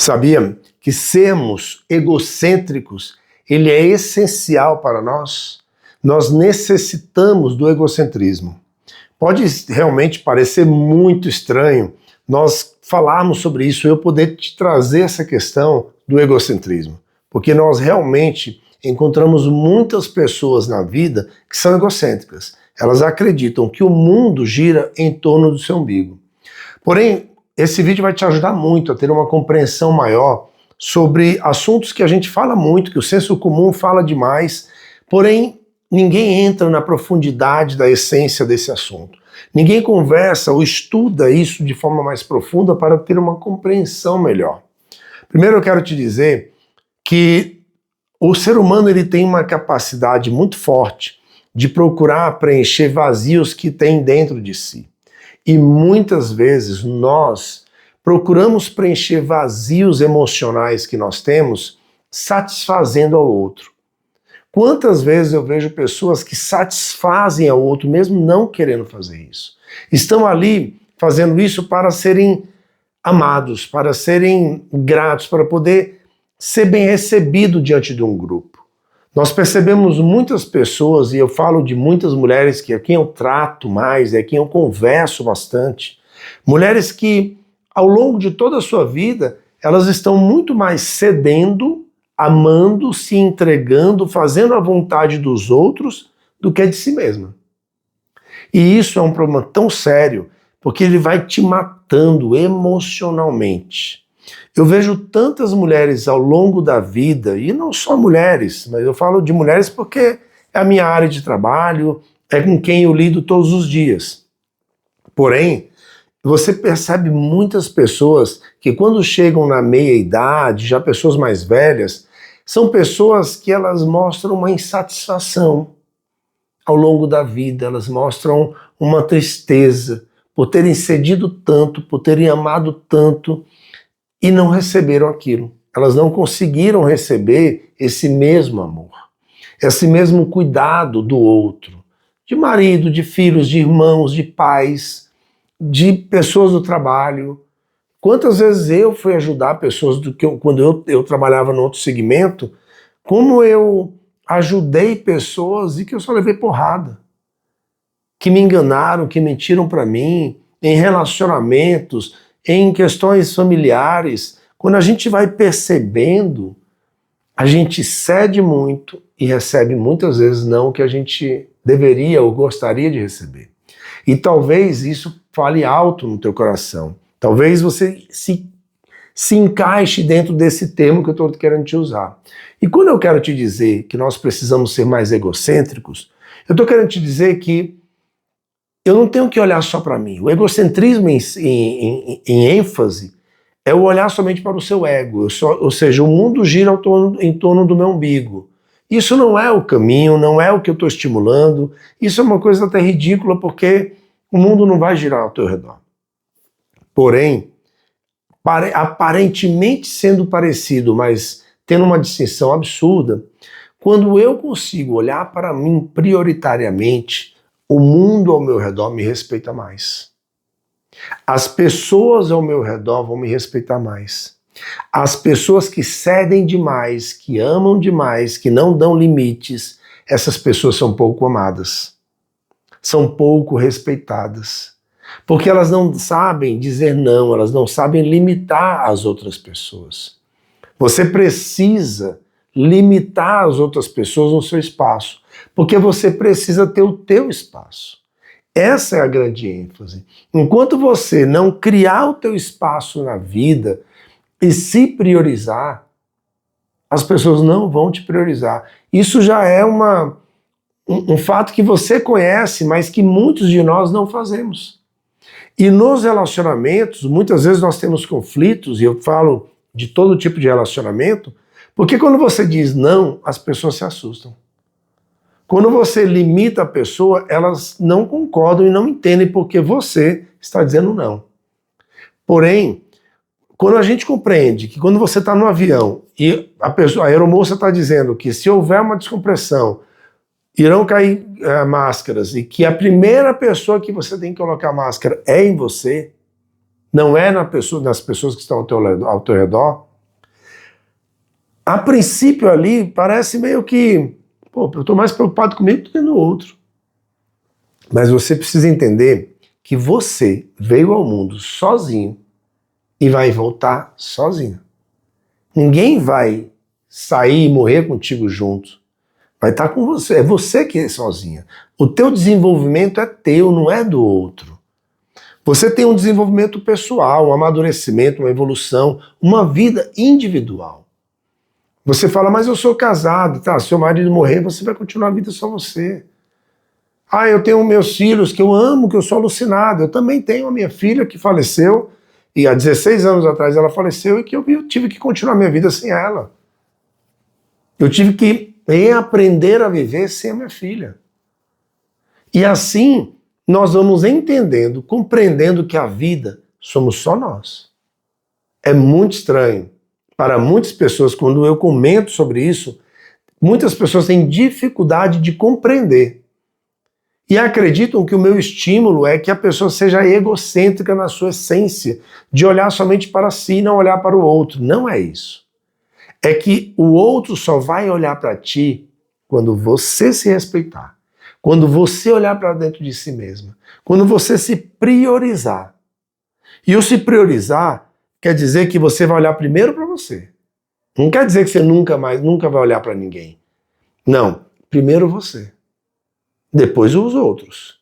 Sabia que sermos egocêntricos, ele é essencial para nós? Nós necessitamos do egocentrismo. Pode realmente parecer muito estranho nós falarmos sobre isso, eu poder te trazer essa questão do egocentrismo, porque nós realmente encontramos muitas pessoas na vida que são egocêntricas. Elas acreditam que o mundo gira em torno do seu umbigo. Porém, esse vídeo vai te ajudar muito a ter uma compreensão maior sobre assuntos que a gente fala muito, que o senso comum fala demais, porém ninguém entra na profundidade da essência desse assunto. Ninguém conversa ou estuda isso de forma mais profunda para ter uma compreensão melhor. Primeiro eu quero te dizer que o ser humano ele tem uma capacidade muito forte de procurar preencher vazios que tem dentro de si. E muitas vezes nós procuramos preencher vazios emocionais que nós temos satisfazendo ao outro. Quantas vezes eu vejo pessoas que satisfazem ao outro mesmo não querendo fazer isso? Estão ali fazendo isso para serem amados, para serem gratos, para poder ser bem recebido diante de um grupo. Nós percebemos muitas pessoas, e eu falo de muitas mulheres que é quem eu trato mais, é quem eu converso bastante, mulheres que ao longo de toda a sua vida, elas estão muito mais cedendo, amando, se entregando, fazendo a vontade dos outros do que a de si mesma. E isso é um problema tão sério, porque ele vai te matando emocionalmente. Eu vejo tantas mulheres ao longo da vida, e não só mulheres, mas eu falo de mulheres porque é a minha área de trabalho, é com quem eu lido todos os dias. Porém, você percebe muitas pessoas que quando chegam na meia-idade, já pessoas mais velhas, são pessoas que elas mostram uma insatisfação ao longo da vida, elas mostram uma tristeza por terem cedido tanto, por terem amado tanto e não receberam aquilo. Elas não conseguiram receber esse mesmo amor, esse mesmo cuidado do outro, de marido, de filhos, de irmãos, de pais, de pessoas do trabalho. Quantas vezes eu fui ajudar pessoas quando eu trabalhava no outro segmento, como eu ajudei pessoas e que eu só levei porrada, que me enganaram, que mentiram para mim, em relacionamentos, em questões familiares. Quando a gente vai percebendo, a gente cede muito e recebe muitas vezes não o que a gente deveria ou gostaria de receber. E talvez isso fale alto no teu coração. Talvez você se encaixe dentro desse termo que eu estou querendo te usar. E quando eu quero te dizer que nós precisamos ser mais egocêntricos, eu estou querendo te dizer que eu não tenho que olhar só para mim. O egocentrismo em ênfase é o olhar somente para o seu ego. Ou seja, o mundo gira em torno do meu umbigo. Isso não é o caminho, não é o que eu estou estimulando. Isso é uma coisa até ridícula, porque o mundo não vai girar ao teu redor. Porém, aparentemente sendo parecido, mas tendo uma distinção absurda, quando eu consigo olhar para mim prioritariamente, o mundo ao meu redor me respeita mais. As pessoas ao meu redor vão me respeitar mais. As pessoas que cedem demais, que amam demais, que não dão limites, essas pessoas são pouco amadas, são pouco respeitadas, porque elas não sabem dizer não, elas não sabem limitar as outras pessoas. Você precisa limitar as outras pessoas no seu espaço, porque você precisa ter o teu espaço. Essa é a grande ênfase. Enquanto você não criar o teu espaço na vida e se priorizar, as pessoas não vão te priorizar. Isso já é um fato que você conhece, mas que muitos de nós não fazemos. E nos relacionamentos, muitas vezes nós temos conflitos, e eu falo de todo tipo de relacionamento, porque quando você diz não, as pessoas se assustam. Quando você limita a pessoa, elas não concordam e não entendem porque você está dizendo não. Porém, quando a gente compreende que quando você está no avião e a aeromoça está dizendo que se houver uma descompressão, irão cair máscaras e que a primeira pessoa que você tem que colocar máscara é em você, não é nas pessoas que estão ao teu redor, A princípio ali parece meio que, pô, eu estou mais preocupado comigo do que no outro. Mas você precisa entender que você veio ao mundo sozinho e vai voltar sozinho. Ninguém vai sair e morrer contigo junto. Vai estar com você. É você que é sozinha. O teu desenvolvimento é teu, não é do outro. Você tem um desenvolvimento pessoal, um amadurecimento, uma evolução, uma vida individual. Você fala, mas eu sou casado, tá? Se seu marido morrer, você vai continuar a vida só você. Ah, eu tenho meus filhos que eu amo, que eu sou alucinado. Eu também tenho a minha filha que faleceu, e há 16 anos atrás ela faleceu, e que eu tive que continuar a minha vida sem ela. Eu tive que aprender a viver sem a minha filha. E assim, nós vamos entendendo, compreendendo que a vida somos só nós. É muito estranho. Para muitas pessoas, quando eu comento sobre isso, muitas pessoas têm dificuldade de compreender. E acreditam que o meu estímulo é que a pessoa seja egocêntrica na sua essência, de olhar somente para si e não olhar para o outro. Não é isso. É que o outro só vai olhar para ti quando você se respeitar, quando você olhar para dentro de si mesma, quando você se priorizar. E o se priorizar quer dizer que você vai olhar primeiro para você. Não quer dizer que você nunca vai olhar para ninguém. Não, primeiro você. Depois os outros.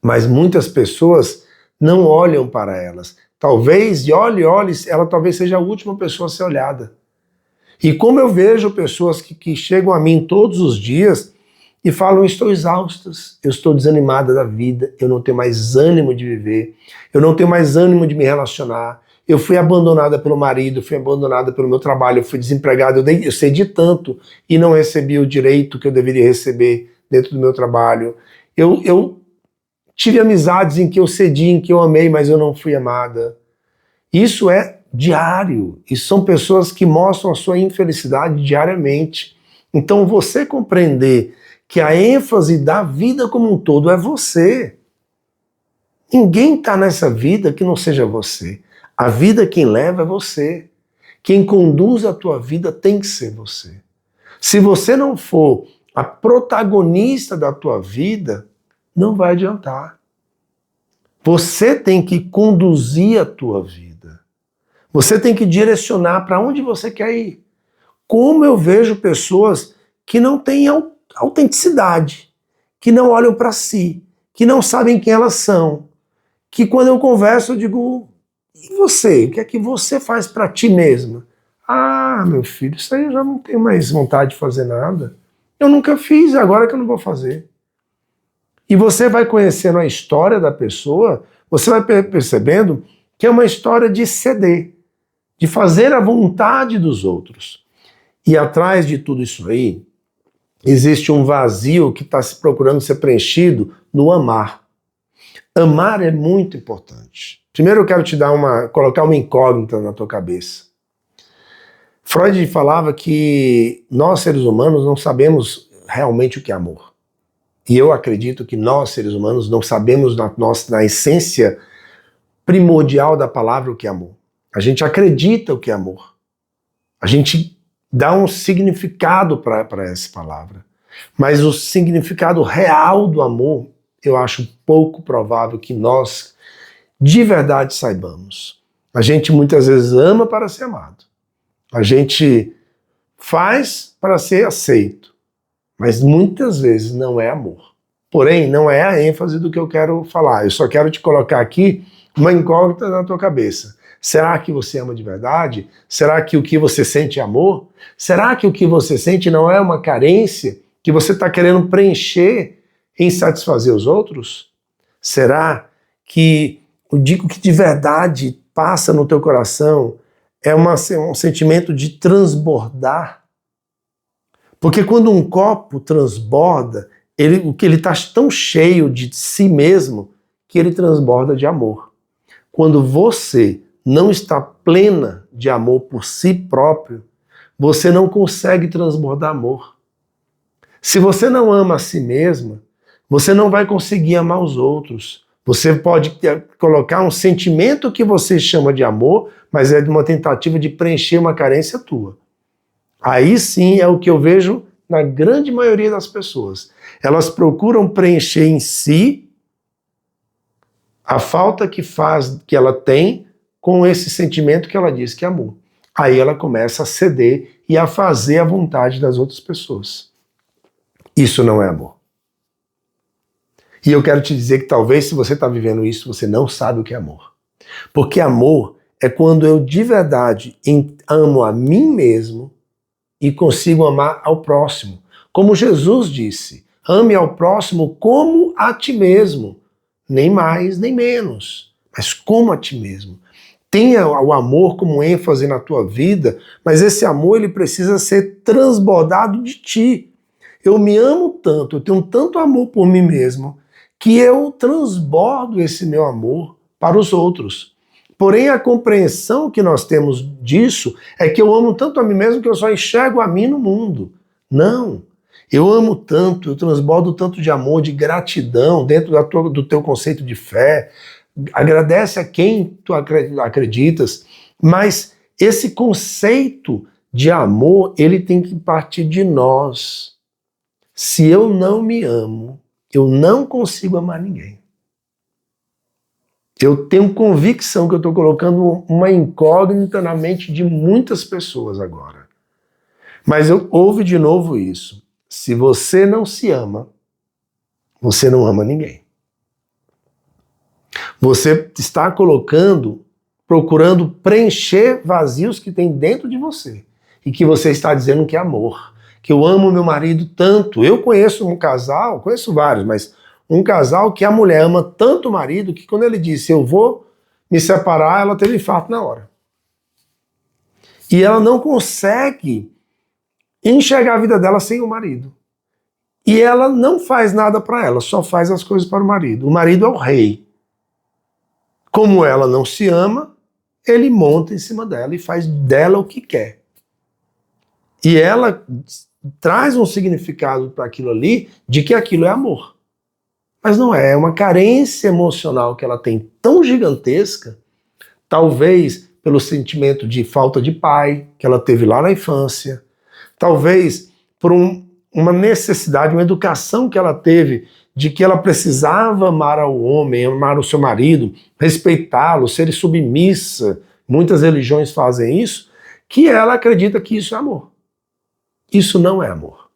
Mas muitas pessoas não olham para elas. Talvez, olhe, ela talvez seja a última pessoa a ser olhada. E como eu vejo pessoas que chegam a mim todos os dias e falam, estou exaustas, eu estou desanimada da vida, eu não tenho mais ânimo de viver, eu não tenho mais ânimo de me relacionar, eu fui abandonada pelo marido, fui abandonada pelo meu trabalho, eu fui desempregada, eu cedi tanto e não recebi o direito que eu deveria receber dentro do meu trabalho. Eu tive amizades em que eu cedi, em que eu amei, mas eu não fui amada. Isso é diário. E são pessoas que mostram a sua infelicidade diariamente. Então você compreender que a ênfase da vida como um todo é você. Ninguém está nessa vida que não seja você. A vida quem leva é você. Quem conduz a tua vida tem que ser você. Se você não for a protagonista da tua vida, não vai adiantar. Você tem que conduzir a tua vida. Você tem que direcionar para onde você quer ir. Como eu vejo pessoas que não têm autenticidade, que não olham para si, que não sabem quem elas são, que quando eu converso eu digo, e você? O que é que você faz para ti mesma? Ah, meu filho, isso aí eu já não tenho mais vontade de fazer nada. Eu nunca fiz, agora que eu não vou fazer. E você vai conhecendo a história da pessoa, você vai percebendo que é uma história de ceder, de fazer a vontade dos outros. E atrás de tudo isso aí, existe um vazio que está se procurando ser preenchido no amar. Amar é muito importante. Primeiro eu quero te colocar uma incógnita na tua cabeça. Freud falava que nós, seres humanos, não sabemos realmente o que é amor. E eu acredito que nós, seres humanos, não sabemos na essência primordial da palavra o que é amor. A gente acredita o que é amor. A gente dá um significado para essa palavra. Mas o significado real do amor, eu acho pouco provável que nós, de verdade, saibamos. A gente muitas vezes ama para ser amado. A gente faz para ser aceito. Mas muitas vezes não é amor. Porém, não é a ênfase do que eu quero falar. Eu só quero te colocar aqui uma incógnita na tua cabeça. Será que você ama de verdade? Será que o que você sente é amor? Será que o que você sente não é uma carência que você está querendo preencher em satisfazer os outros? Será que o que de verdade passa no teu coração é um sentimento de transbordar? Porque quando um copo transborda, ele está tão cheio de si mesmo que ele transborda de amor. Quando você não está plena de amor por si próprio, você não consegue transbordar amor. Se você não ama a si mesma, você não vai conseguir amar os outros. Você pode colocar um sentimento que você chama de amor, mas é de uma tentativa de preencher uma carência tua. Aí sim é o que eu vejo na grande maioria das pessoas. Elas procuram preencher em si a falta que ela tem com esse sentimento que ela diz que é amor. Aí ela começa a ceder e a fazer a vontade das outras pessoas. Isso não é amor. E eu quero te dizer que talvez se você está vivendo isso, você não sabe o que é amor. Porque amor é quando eu de verdade amo a mim mesmo e consigo amar ao próximo. Como Jesus disse, ame ao próximo como a ti mesmo. Nem mais, nem menos, mas como a ti mesmo. Tenha o amor como ênfase na tua vida, mas esse amor ele precisa ser transbordado de ti. Eu me amo tanto, eu tenho tanto amor por mim mesmo, que eu transbordo esse meu amor para os outros. Porém, a compreensão que nós temos disso é que eu amo tanto a mim mesmo que eu só enxergo a mim no mundo. Não. Eu amo tanto, eu transbordo tanto de amor, de gratidão dentro do teu conceito de fé. Agradece a quem tu acreditas, mas esse conceito de amor, ele tem que partir de nós. Se eu não me amo, eu não consigo amar ninguém. Eu tenho convicção que eu estou colocando uma incógnita na mente de muitas pessoas agora. Mas ouve de novo isso. Se você não se ama, você não ama ninguém. Você está procurando preencher vazios que tem dentro de você. E que você está dizendo que é amor. Que eu amo meu marido tanto. Eu conheço um casal, conheço vários, mas um casal que a mulher ama tanto o marido que quando ele disse eu vou me separar, ela teve infarto na hora. E ela não consegue enxergar a vida dela sem o marido. E ela não faz nada para ela, só faz as coisas para o marido. O marido é o rei. Como ela não se ama, ele monta em cima dela e faz dela o que quer. E ela traz um significado para aquilo ali de que aquilo é amor. Mas não é uma carência emocional que ela tem tão gigantesca, talvez pelo sentimento de falta de pai que ela teve lá na infância, talvez por uma necessidade, uma educação que ela teve de que ela precisava amar ao homem, amar o seu marido, respeitá-lo, ser submissa. Muitas religiões fazem isso, que ela acredita que isso é amor. Isso não é amor.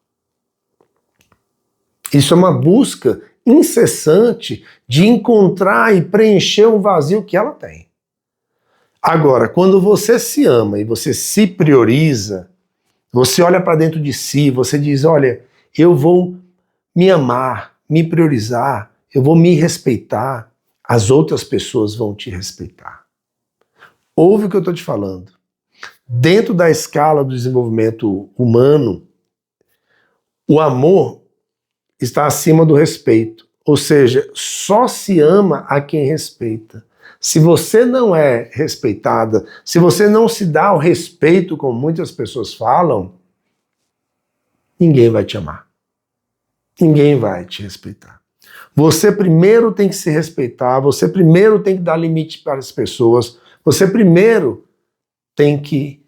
Isso é uma busca incessante de encontrar e preencher um vazio que ela tem. Agora, quando você se ama e você se prioriza, você olha para dentro de si, você diz, olha, eu vou me amar, me priorizar, eu vou me respeitar, as outras pessoas vão te respeitar. Ouve o que eu estou te falando. Dentro da escala do desenvolvimento humano, o amor está acima do respeito. Ou seja, só se ama a quem respeita. Se você não é respeitada, se você não se dá o respeito como muitas pessoas falam, ninguém vai te amar. Ninguém vai te respeitar. Você primeiro tem que se respeitar, você primeiro tem que dar limite para as pessoas, você primeiro tem que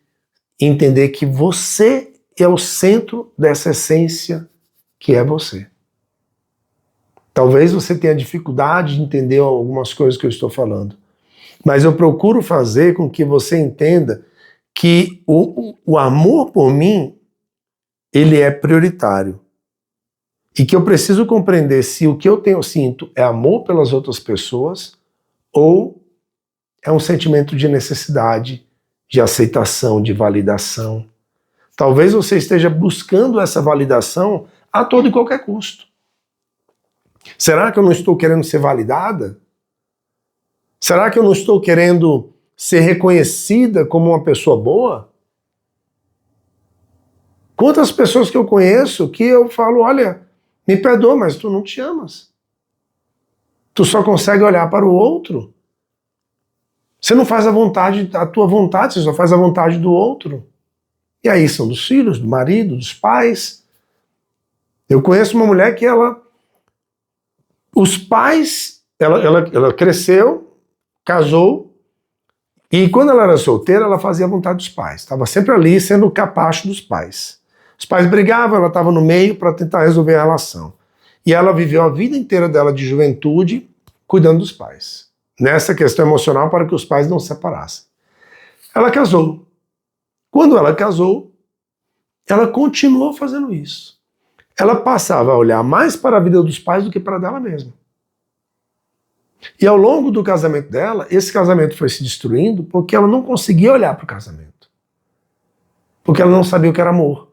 entender que você é o centro dessa essência que é você. Talvez você tenha dificuldade de entender algumas coisas que eu estou falando, mas eu procuro fazer com que você entenda que o amor por mim, ele é prioritário. E que eu preciso compreender se o que eu sinto é amor pelas outras pessoas ou é um sentimento de necessidade, de aceitação, de validação. Talvez você esteja buscando essa validação a todo e qualquer custo. Será que eu não estou querendo ser validada? Será que eu não estou querendo ser reconhecida como uma pessoa boa? Quantas pessoas que eu conheço que eu falo, olha, me perdoa, mas tu não te amas. Tu só consegue olhar para o outro. Você não faz a tua vontade, você só faz a vontade do outro. E aí são dos filhos, do marido, dos pais. Eu conheço uma mulher que os pais, ela cresceu, casou, E quando ela era solteira, ela fazia a vontade dos pais. Estava sempre ali sendo o capacho dos pais. Os pais brigavam, ela estava no meio para tentar resolver a relação. E ela viveu a vida inteira dela de juventude cuidando dos pais. Nessa questão emocional para que os pais não se separassem. Ela casou. Quando ela casou, ela continuou fazendo isso. Ela passava a olhar mais para a vida dos pais do que para dela mesma. E ao longo do casamento dela, esse casamento foi se destruindo porque ela não conseguia olhar para o casamento. Porque ela não sabia o que era amor.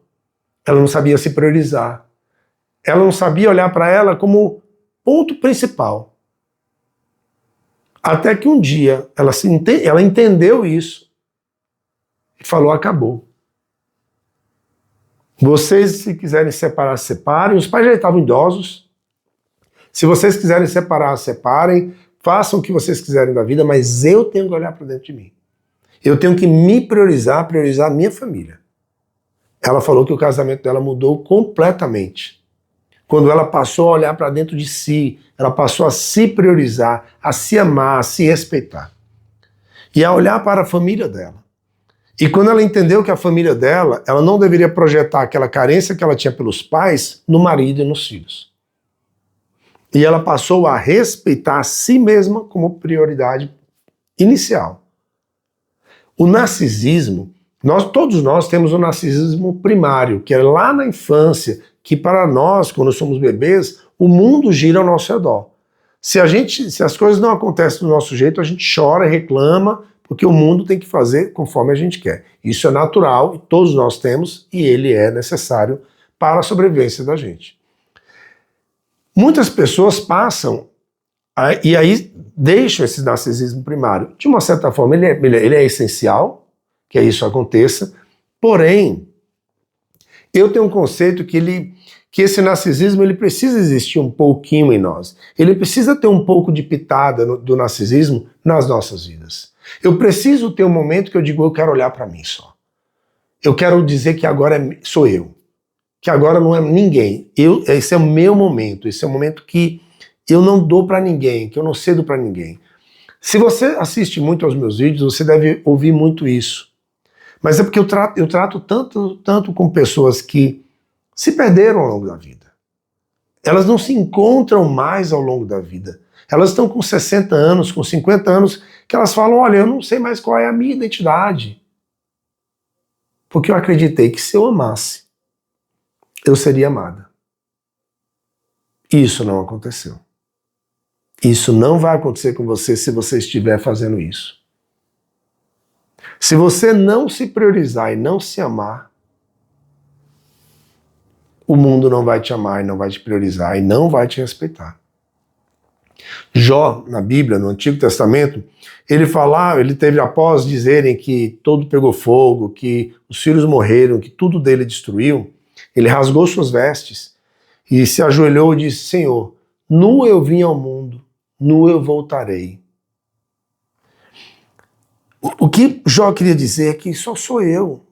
Ela não sabia se priorizar. Ela não sabia olhar para ela como ponto principal. Até que um dia ela entendeu isso e falou: acabou. Vocês, se quiserem separar, separem. Os pais já estavam idosos. Se vocês quiserem separar, separem. Façam o que vocês quiserem da vida, mas eu tenho que olhar para dentro de mim. Eu tenho que me priorizar a minha família. Ela falou que o casamento dela mudou completamente. Quando ela passou a olhar para dentro de si, ela passou a se priorizar, a se amar, a se respeitar. E a olhar para a família dela. E quando ela entendeu que a família dela, ela não deveria projetar aquela carência que ela tinha pelos pais no marido e nos filhos. E ela passou a respeitar a si mesma como prioridade inicial. O narcisismo, todos nós temos o narcisismo primário, que é lá na infância, que para nós, quando somos bebês, o mundo gira ao nosso redor. Se as coisas não acontecem do nosso jeito, a gente chora e reclama, porque o mundo tem que fazer conforme a gente quer. Isso é natural, todos nós temos, e ele é necessário para a sobrevivência da gente. Muitas pessoas passam e aí deixam esse narcisismo primário. De uma certa forma, ele é essencial que isso aconteça, porém, eu tenho um conceito que esse narcisismo ele precisa existir um pouquinho em nós. Ele precisa ter um pouco de pitada do narcisismo nas nossas vidas. Eu preciso ter um momento que eu digo: eu quero olhar para mim só. Eu quero dizer que agora sou eu. Que agora não é ninguém. Esse é o meu momento. Esse é o momento que eu não dou para ninguém, que eu não cedo para ninguém. Se você assiste muito aos meus vídeos, você deve ouvir muito isso. Mas é porque eu trato tanto com pessoas que se perderam ao longo da vida. Elas não se encontram mais ao longo da vida. Elas estão com 60 anos, com 50 anos, que elas falam: olha, eu não sei mais qual é a minha identidade. Porque eu acreditei que se eu amasse, eu seria amada. Isso não aconteceu. Isso não vai acontecer com você se você estiver fazendo isso. Se você não se priorizar e não se amar, o mundo não vai te amar e não vai te priorizar e não vai te respeitar. Jó, na Bíblia, no Antigo Testamento, ele teve, após dizerem que tudo pegou fogo, que os filhos morreram, que tudo dele destruiu, ele rasgou suas vestes e se ajoelhou e disse: Senhor, nu eu vim ao mundo, nu eu voltarei. O que Jó queria dizer é que só sou eu.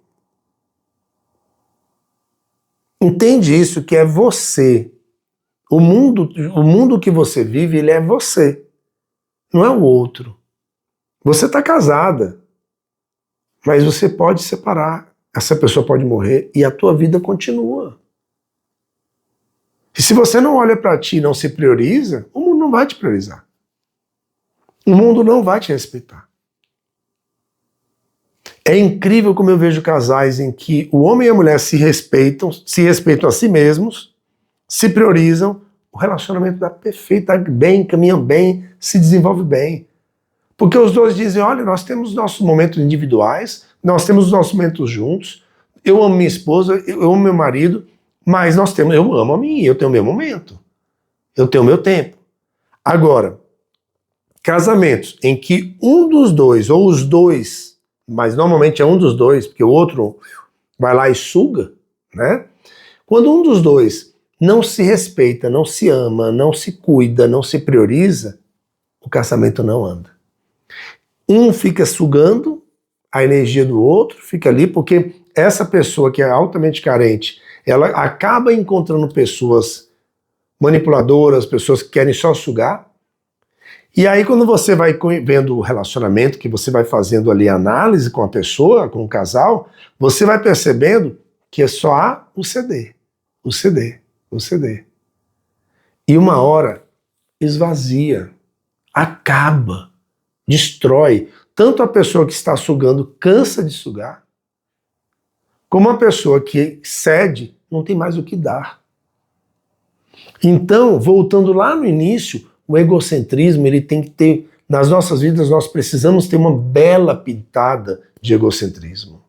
Entende isso, que é você. O mundo que você vive, ele é você. Não é o outro. Você está casada, mas você pode separar. Essa pessoa pode morrer e a tua vida continua. E se você não olha para ti e não se prioriza, o mundo não vai te priorizar. O mundo não vai te respeitar. É incrível como eu vejo casais em que o homem e a mulher se respeitam a si mesmos, se priorizam, o relacionamento dá perfeito, dá bem, caminha bem, se desenvolve bem. Porque os dois dizem: olha, nós temos nossos momentos individuais, nós temos os nossos momentos juntos, eu amo minha esposa, eu amo meu marido, mas eu amo a mim, eu tenho o meu momento, eu tenho o meu tempo. Agora, casamentos em que um dos dois, ou os dois, mas normalmente é um dos dois, porque o outro vai lá e suga, né? Quando um dos dois não se respeita, não se ama, não se cuida, não se prioriza, o casamento não anda. Um fica sugando a energia do outro, fica ali, porque essa pessoa que é altamente carente, ela acaba encontrando pessoas manipuladoras, pessoas que querem só sugar, E aí quando você vai vendo o relacionamento, que você vai fazendo ali a análise com a pessoa, com o casal, você vai percebendo que só há o ceder, o ceder, o ceder. E uma hora esvazia, acaba, destrói. Tanto a pessoa que está sugando cansa de sugar, como a pessoa que cede não tem mais o que dar. Então, voltando lá no início, o egocentrismo ele tem que ter, nas nossas vidas nós precisamos ter uma bela pitada de egocentrismo.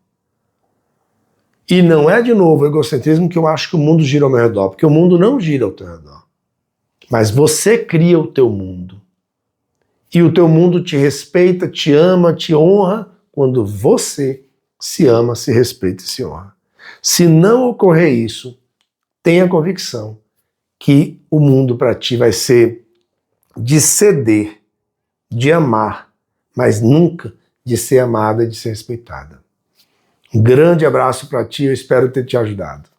E não é de novo o egocentrismo que eu acho que o mundo gira ao meu redor, porque o mundo não gira ao teu redor. Mas você cria o teu mundo. E o teu mundo te respeita, te ama, te honra quando você se ama, se respeita e se honra. Se não ocorrer isso, tenha convicção que o mundo para ti vai ser de ceder, de amar, mas nunca de ser amada e de ser respeitada. Um grande abraço para ti, eu espero ter te ajudado.